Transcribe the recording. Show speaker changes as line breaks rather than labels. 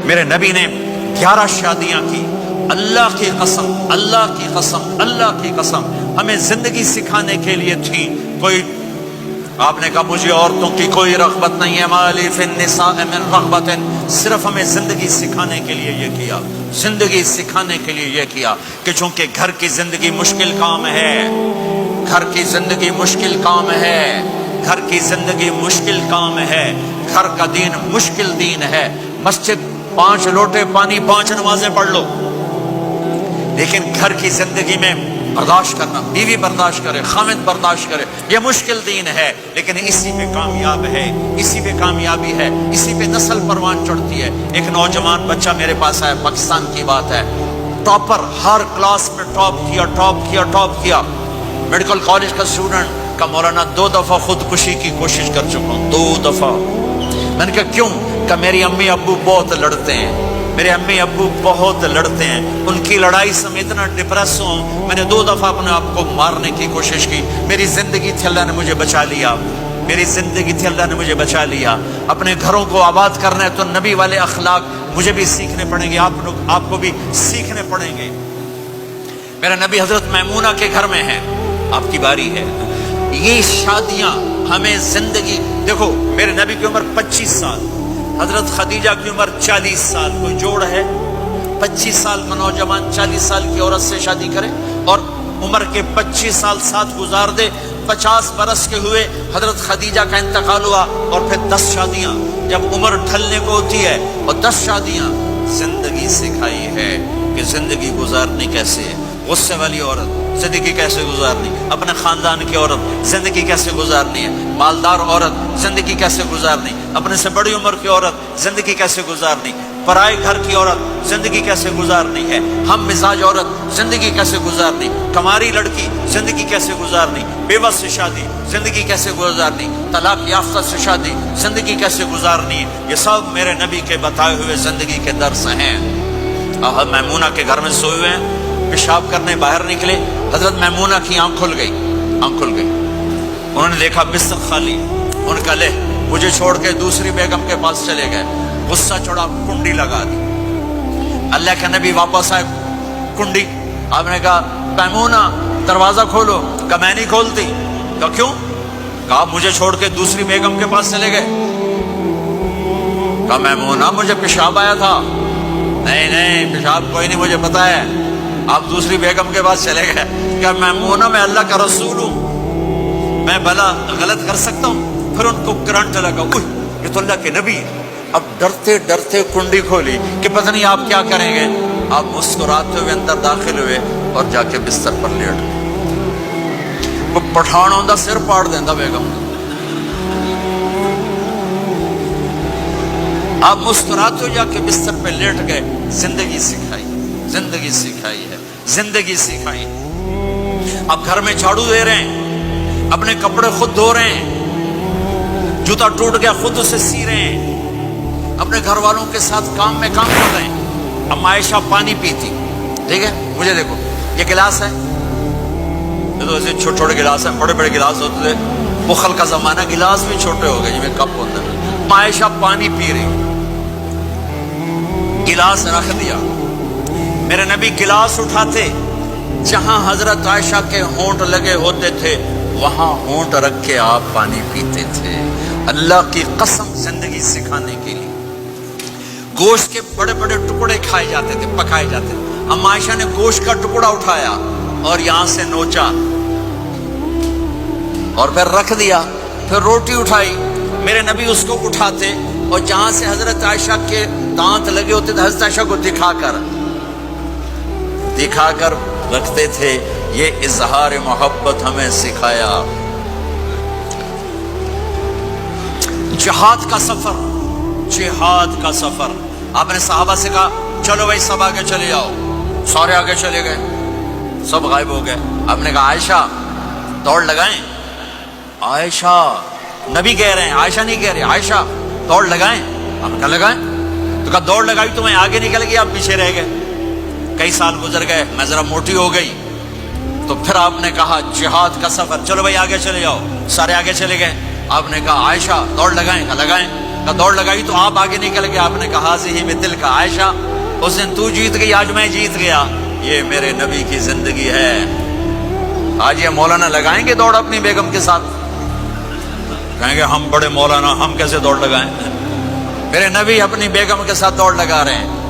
میرے نبی نے 11 شادیاں کی. اللہ کی قسم، اللہ کی قسم، اللہ کی قسم ہمیں زندگی سکھانے کے لیے تھی. کوئی آپ نے کہا مجھے عورتوں کی کوئی رغبت نہیں ہے، مالی فی النساء من رغبت، صرف ہمیں زندگی سکھانے کے لیے یہ کیا، زندگی سکھانے کے لیے یہ کیا کہ چونکہ گھر کی زندگی مشکل کام ہے، گھر کی زندگی مشکل کام ہے، گھر کی زندگی مشکل کام ہے، گھر کا دین مشکل دین ہے. مسجد 5 لوٹے پانی 5 نمازیں پڑھ لو، لیکن گھر کی زندگی میں برداشت کرنا، بیوی برداشت کرے، خامد برداشت کرے، یہ مشکل دین ہے. لیکن اسی پہ کامیاب ہے، اسی پہ کامیابی ہے، اسی پہ نسل پروان چڑھتی ہے. ایک نوجوان بچہ میرے پاس آیا، پاکستان کی بات ہے، ٹاپر، ہر کلاس میں ٹاپ کیا، ٹاپ کیا، ٹاپ کیا. میڈیکل کالج کا اسٹوڈنٹ کا مولانا 2 دفعہ خودکشی کی کوشش کر چکا ہوں، 2 دفعہ. میں نے کہا کیوں؟ کہ میری امی ابو بہت لڑتے ہیں، میرے امی ابو بہت لڑتے ہیں، ان کی لڑائی سے میں اتنا ڈپریس ہوں، میں نے 2 دفعہ اپنے آپ کو مارنے کی کوشش کی. میری زندگی تھی اللہ نے مجھے بچا لیا، میری زندگی تھی اللہ نے مجھے بچا لیا. اپنے گھروں کو آباد کرنا ہے تو نبی والے اخلاق مجھے بھی سیکھنے پڑیں گے، آپ کو بھی سیکھنے پڑیں گے. میرا نبی حضرت میمونہ کے گھر میں ہے، آپ کی باری ہے. یہ شادیاں ہمیں زندگی، دیکھو میرے نبی کی عمر 25 سال، حضرت خدیجہ کی عمر 40 سال. کوئی جوڑ ہے 25 سال کا نوجوان 40 سال کی عورت سے شادی کرے اور عمر کے 25 سال ساتھ گزار دے. 50 برس کے ہوئے حضرت خدیجہ کا انتقال ہوا اور پھر 10 شادیاں جب عمر ڈھلنے کو ہوتی ہے اور 10 شادیاں. زندگی سکھائی ہے کہ زندگی گزارنی کیسے ہے. غصے والی عورت زندگی کیسے گزارنی، اپنے خاندان کی عورت زندگی کیسے گزارنی ہے، مالدار عورت زندگی کیسے گزارنی، اپنے سے بڑی عمر کی عورت زندگی کیسے گزارنی، پرائے گھر کی عورت زندگی کیسے گزارنی ہے، ہم مزاج عورت زندگی کیسے گزارنی، کماری لڑکی زندگی کیسے گزارنی، بیوہ سے شادی زندگی کیسے گزارنی، طلاق یافتہ سے شادی زندگی کیسے گزارنی ہے. یہ سب میرے نبی کے بتائے ہوئے زندگی کے درس ہیں. میمونہ کے گھر میں سوئے ہوئے ہیں، پیشاب کرنے باہر نکلے، حضرت میمونہ کی آنکھ کھل گئی، آنکھ کھل گئی. انہوں نے دیکھا بستر خالی، ان کا لے مجھے چھوڑ کے دوسری بیگم کے پاس چلے گئے. غصہ چڑھا، کنڈی لگا دی. اللہ کے نبی واپس آئے، کنڈی. آپ نے کہا میمونہ دروازہ کھولو. کہا میں نہیں کھولتی. کہا کیوں؟ کہا مجھے چھوڑ کے دوسری بیگم کے پاس چلے گئے. کہا میمونہ مجھے پیشاب آیا تھا. نہیں نہیں پیشاب کوئی نہیں، مجھے پتا ہے، آپ دوسری بیگم کے پاس چلے گئے. کہ میمونہ میں اللہ کا رسول ہوں، میں بھلا غلط کر سکتا ہوں؟ پھر ان کو کرنٹ لگا، یہ تو اللہ کے نبی. اب ڈرتے ڈرتے کنڈی کھولی کہ پتہ نہیں آپ کیا کریں گے. آپ مسکراتے ہوئے اندر داخل ہوئے اور جا کے بستر پر لیٹ گئے. وہ پٹھان ہوندہ سر پاڑ دیندہ بیگم. آپ مسکراتے ہوئے جا کے بستر پہ لیٹ گئے. زندگی سکھائی، زندگی سکھائی ہے، زندگی سکھائی. اب گھر میں جھاڑو دے رہے ہیں، اپنے کپڑے خود دھو رہے ہیں، جوتا ٹوٹ گیا خود اسے سی رہے ہیں، اپنے گھر والوں کے ساتھ کام میں کام کر رہے ہیں. اب عائشہ پانی پیتی، ٹھیک ہے، مجھے دیکھو یہ گلاس ہے، یہ تو ایسے چھوٹے چھوٹے گلاس ہیں، بڑے بڑے گلاس ہوتے تھے، بخل کا زمانہ، گلاس بھی چھوٹے ہو گئے جی میں کپ ہوتا ہے. عائشہ پانی پی رہی، گلاس رکھ دیا. میرے نبی گلاس اٹھاتے، جہاں حضرت عائشہ کے ہونٹ لگے ہوتے تھے وہاں ہونٹ رکھ کے آپ پانی پیتے تھے. اللہ کی قسم زندگی سکھانے کے لیے. گوشت کے بڑے بڑے ٹکڑے کھائے جاتے تھے، پکائے جاتے تھے. ام عائشہ نے گوشت کا ٹکڑا اٹھایا اور یہاں سے نوچا اور پھر رکھ دیا. پھر روٹی اٹھائی، میرے نبی اس کو اٹھاتے اور جہاں سے حضرت عائشہ کے دانت لگے ہوتے تھے حضرت عائشہ کو دکھا کر رکھتے تھے. یہ اظہار محبت ہمیں سکھایا. جہاد کا سفر، جہاد کا سفر. آپ نے صحابہ سے کہا چلو بھائی سب آگے چلے جاؤ. سارے آگے چلے گئے، سب غائب ہو گئے. آپ نے کہا عائشہ دوڑ لگائیں. عائشہ، نبی کہہ رہے ہیں، عائشہ نہیں کہہ رہے، عائشہ دوڑ لگائیں. آپ نے کہا لگائیں. تو کہا دوڑ لگائی تو میں آگے نکل گیا، آپ پیچھے رہ گئے. کئی سال گزر گئے، میں ذرا موٹی ہو گئی. تو پھر آپ نے کہا جہاد کا سفر، چلو بھائی آگے چلے جاؤ. سارے آگے چلے گئے. آپ نے کہا عائشہ دوڑ لگائیں. کہا لگائیں. کا دوڑ لگائی تو آپ آگے نکل گئے. آپ نے کہا حاضی مثل کا عائشہ، اس دن تو جیت گئی، آج میں جیت گیا. یہ میرے نبی کی زندگی ہے. آج یہ مولانا لگائیں گے دوڑ اپنی بیگم کے ساتھ؟ کہیں گے ہم بڑے مولانا، ہم کیسے دوڑ لگائیں؟ میرے نبی اپنی بیگم کے ساتھ دوڑ لگا رہے ہیں.